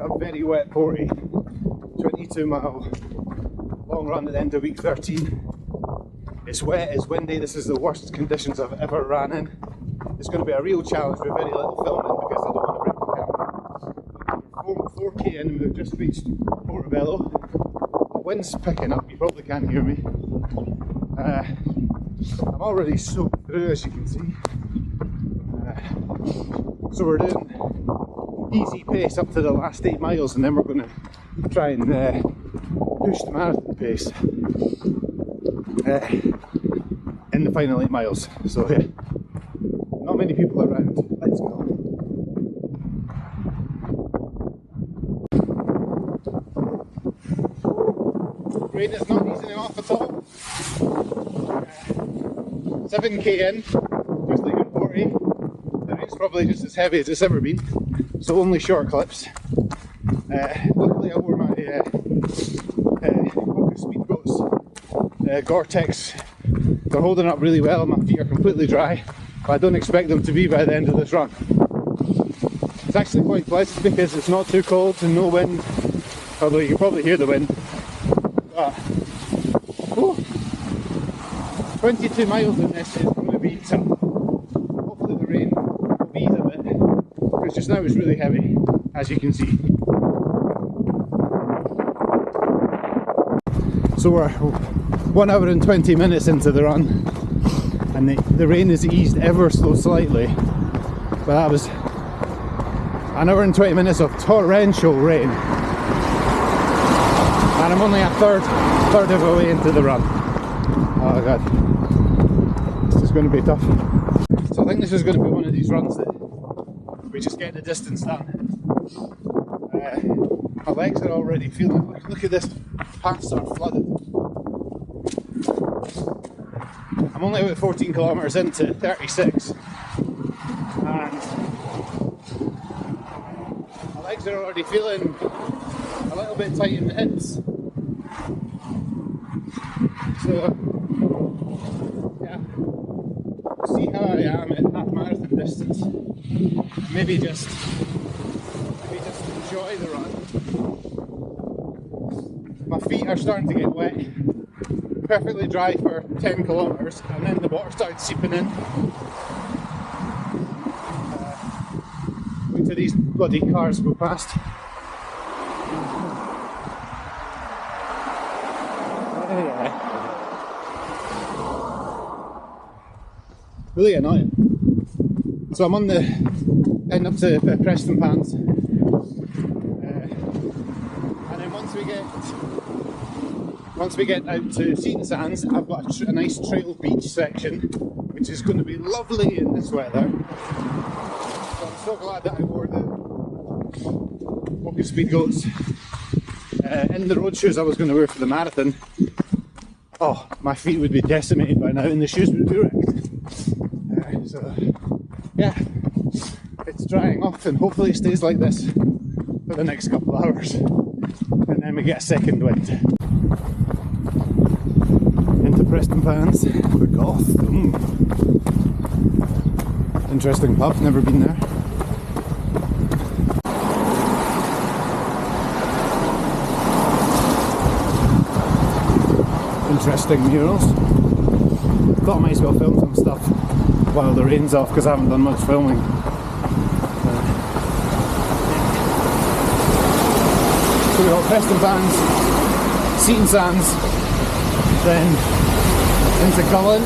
a very wet 40, 22 mile long run at the end of week 13. It's wet, it's windy, this is the worst conditions I've ever ran in. It's going to be a real challenge with very little filming because I don't want to break the camera. We're 4k in and we've just reached Portobello. The wind's picking up, you probably can't hear me. I'm already soaked through, as you can see. So we're doing easy pace up to the last 8 miles and then we're going to try and push the marathon pace in the final 8 miles. So yeah, not many people around. Let's go. Rain is not easing off at all. 7k in, just like in 40. The rain's probably just as heavy as it's ever been, so only short clips. Luckily I wore my Focus Speedboats Gore-Tex. They're holding up really well, my feet are completely dry, but I don't expect them to be by the end of this run. It's actually quite pleasant because it's not too cold and no wind, although you can probably hear the wind. But, 22 miles in this is going to be tough. Hopefully the rain will ease a bit, because just now it's really heavy, as you can see. So we're 1 hour and 20 minutes into the run, and the rain has eased ever so slightly, but that was 1 hour and 20 minutes of torrential rain, and I'm only a third of the way into the run. Oh god, this is going to be tough. So I think this is going to be one of these runs that we just get the distance done. My legs are already feeling it. Look at this, pants are flooded. I'm only about 14 kilometres into 36 and my legs are already feeling a little bit tight in the hips. So yeah, see how I am at half marathon distance. Maybe just enjoy the run. My feet are starting to get wet. Perfectly dry for 10 kilometres and then the water started seeping in. Wait till these bloody cars go past. Really annoying. So I'm on the end up to Preston Pans, and then once we get out to Seton Sands, I've got a nice trail beach section, which is going to be lovely in this weather. So I'm so glad that I wore the Focus Speedboats in the road shoes I was going to wear for the marathon. Oh, my feet would be decimated by now and the shoes would be wrecked. So yeah, it's drying off and hopefully it stays like this for the next couple of hours and then we get a second wind. Into Preston Pans, the Goth. Interesting pub, never been there. Interesting murals. Thought I might as well film some stuff while the rain's off because I haven't done much filming. So we've got Preston Pans, Seton Sands, then into Cullen,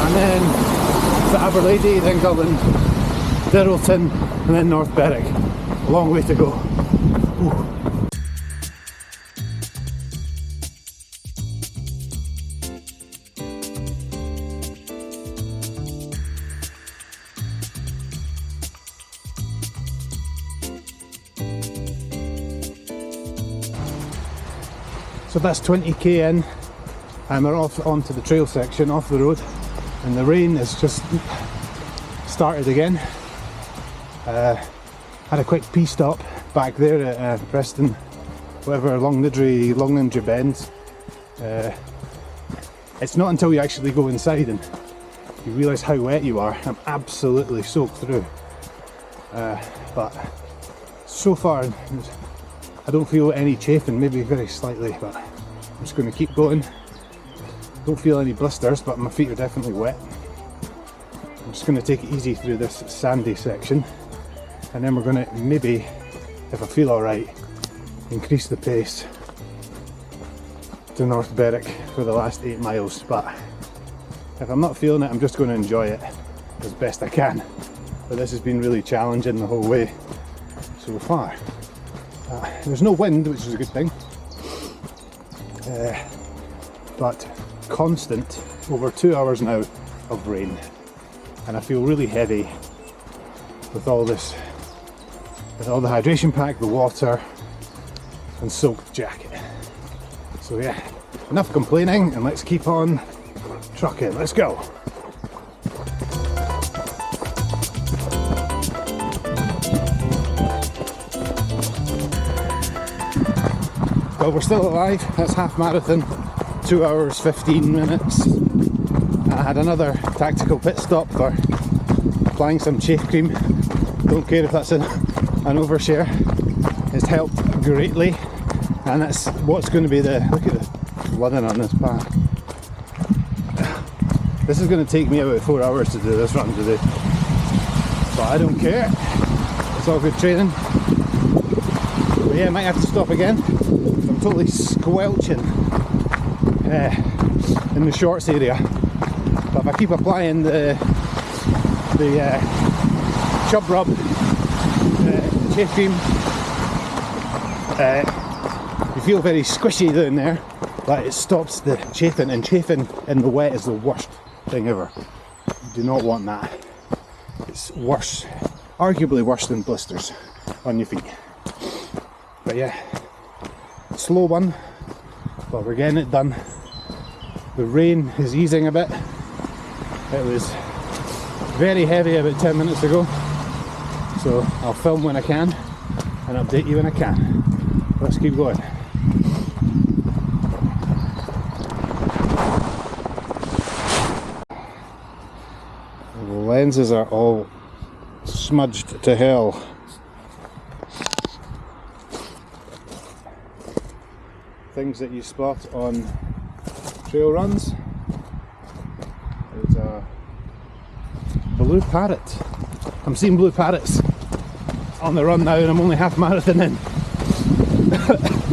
and then to Aberlady, then Cullen, Dirrelton, and then North Berwick. A long way to go. Ooh. So that's 20k in and we're off onto the trail section off the road and the rain has just started again. Had a quick pee stop back there at Preston, whatever, Longnidry Bends. It's not until you actually go inside and you realise how wet you are. I'm absolutely soaked through, but so far I don't feel any chafing, maybe very slightly, but I'm just going to keep going. Don't feel any blisters, but my feet are definitely wet. I'm just going to take it easy through this sandy section, and then we're going to maybe, if I feel alright, increase the pace to North Berwick for the last 8 miles. But if I'm not feeling it, I'm just going to enjoy it as best I can. But this has been really challenging the whole way so far. There's no wind, which is a good thing, but constant, over 2 hours now of rain, and I feel really heavy with all this, with all the hydration pack, the water and soaked jacket. So yeah, enough complaining, and let's keep on trucking. Let's go. Well, we're still alive. That's half marathon, 2 hours 15 minutes. I had another tactical pit stop for applying some chafe cream. Don't care if that's an overshare. It's helped greatly, and that's what's going to be the, look at the flooding on this path. This is going to take me about 4 hours to do this run today, but I don't care. It's all good training. But yeah, I might have to stop again. I'm totally squelching in the shorts area, but if I keep applying the chub rub, the chafe cream, you feel very squishy down there, but it stops the chafing, and chafing in the wet is the worst thing ever. You do not want that. It's worse, arguably worse than blisters on your feet. But yeah, slow one, but we're getting it done. The rain is easing a bit. It was very heavy about 10 minutes ago, so I'll film when I can and update you when I can. Let's keep going. The lenses are all smudged to hell. Things that you spot on trail runs. There's a blue parrot. I'm seeing blue parrots on the run now, and I'm only half marathon in.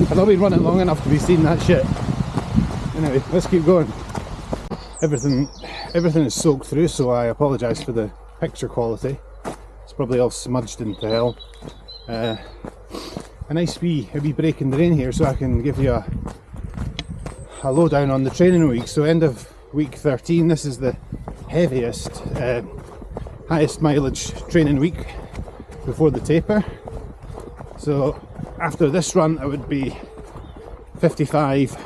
I've not been running long enough to be seeing that shit. Anyway, let's keep going. Everything is soaked through, so I apologise for the picture quality. It's probably all smudged into hell. A nice wee break in the rain here, so I can give you a lowdown on the training week. So end of week 13, this is the heaviest, highest mileage training week before the taper. So after this run it would be 55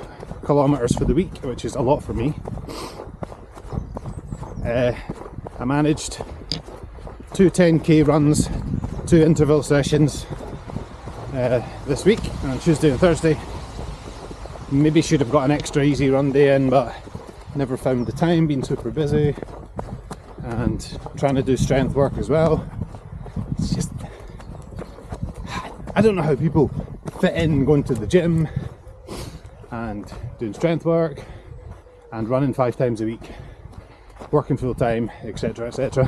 kilometres for the week, which is a lot for me. I managed 2 10k runs, 2 interval sessions this week, on Tuesday and Thursday. Maybe should have got an extra easy run day in, but never found the time, been super busy and trying to do strength work as well. It's just, I don't know how people fit in going to the gym and doing strength work and running 5 times a week, working full time, etc, etc,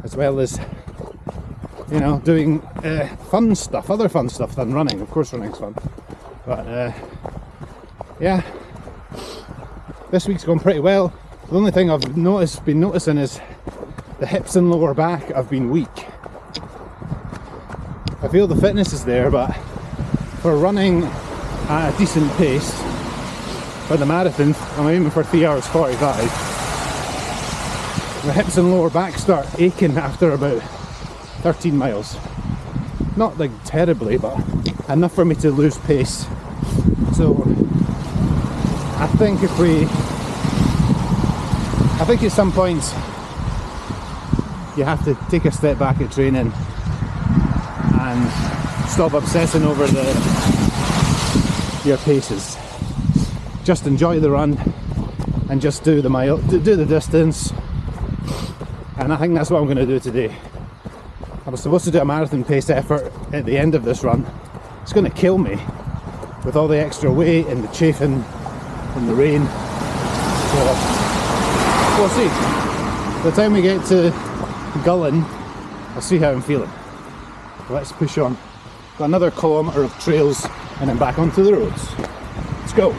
as well as, you know, doing fun stuff, other fun stuff than running. Of course running's fun, but yeah, this week's gone pretty well. The only thing I've been noticing is the hips and lower back have been weak. I feel the fitness is there, but for running at a decent pace for the marathon, I'm aiming for 3 hours 45. The hips and lower back start aching after about 13 miles. Not like terribly, but enough for me to lose pace. So I think at some points you have to take a step back at training and stop obsessing over your paces. Just enjoy the run and just do the distance. And I think that's what I'm going to do today. I was supposed to do a marathon pace effort at the end of this run. It's going to kill me with all the extra weight and the chafing and the rain. So we'll see. By the time we get to Gullen, I'll see how I'm feeling. Let's push on. Got another kilometre of trails and then back onto the roads. Let's go.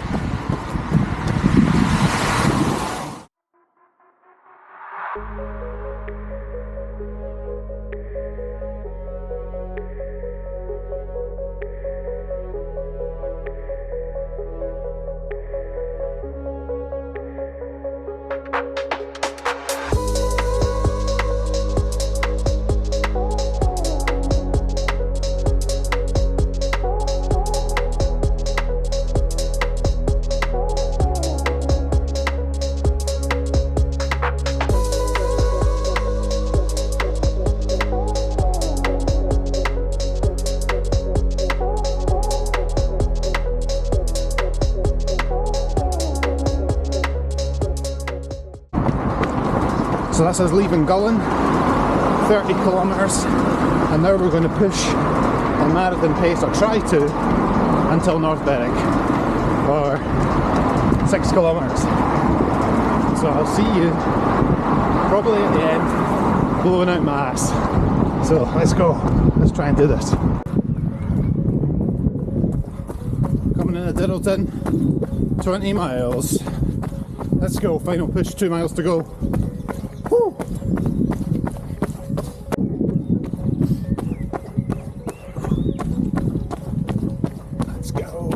So that's us leaving Gullen, 30 kilometres, and now we're going to push a marathon pace, or try to, until North Berwick, or 6 kilometres. So I'll see you probably at the end, blowing out my ass. So let's go, let's try and do this. Coming into Diddleton, 20 miles. Let's go, final push, 2 miles to go. Woo. Let's go.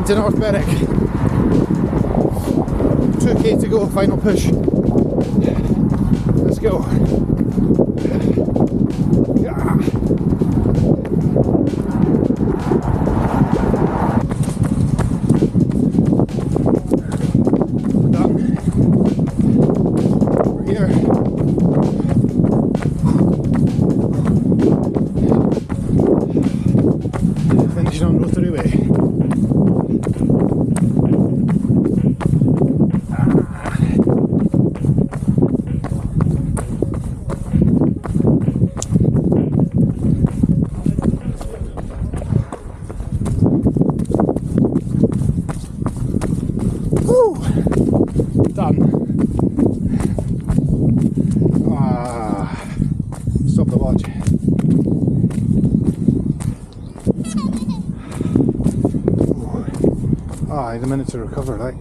To North Berwick. 2k to go, final push. Let's go. We're done. We're here. Finishing on Rotary Way. Done. Stop the watch. I had a minute to recover, right?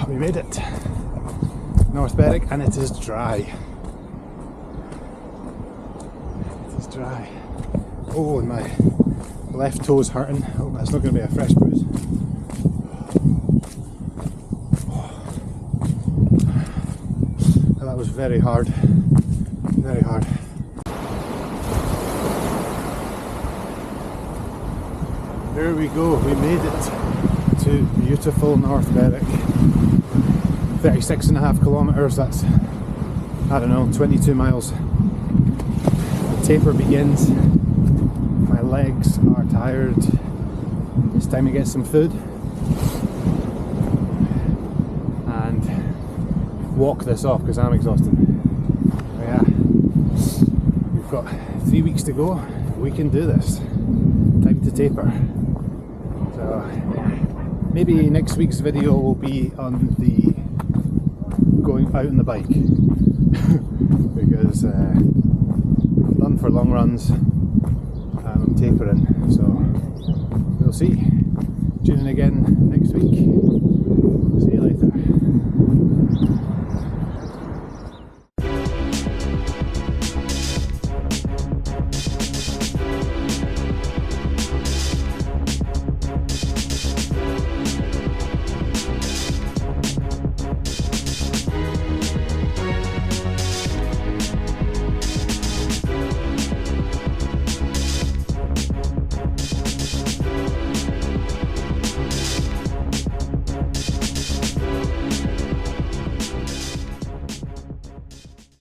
We made it. North Berwick, and it is dry. It is dry. Oh, and my left toe's hurting. Oh, that's not going to be a fresh bruise. That was very hard. Very hard. There we go, we made it to beautiful North Berwick. 36.5 kilometres, that's, I don't know, 22 miles. The taper begins. My legs are tired. It's time to get some food and walk this off because I'm exhausted. So yeah, we've got 3 weeks to go. We can do this. Time to taper. So maybe next week's video will be on the going out on the bike because I'm done for long runs and I'm tapering, so we'll see. Tune in again next week. See you.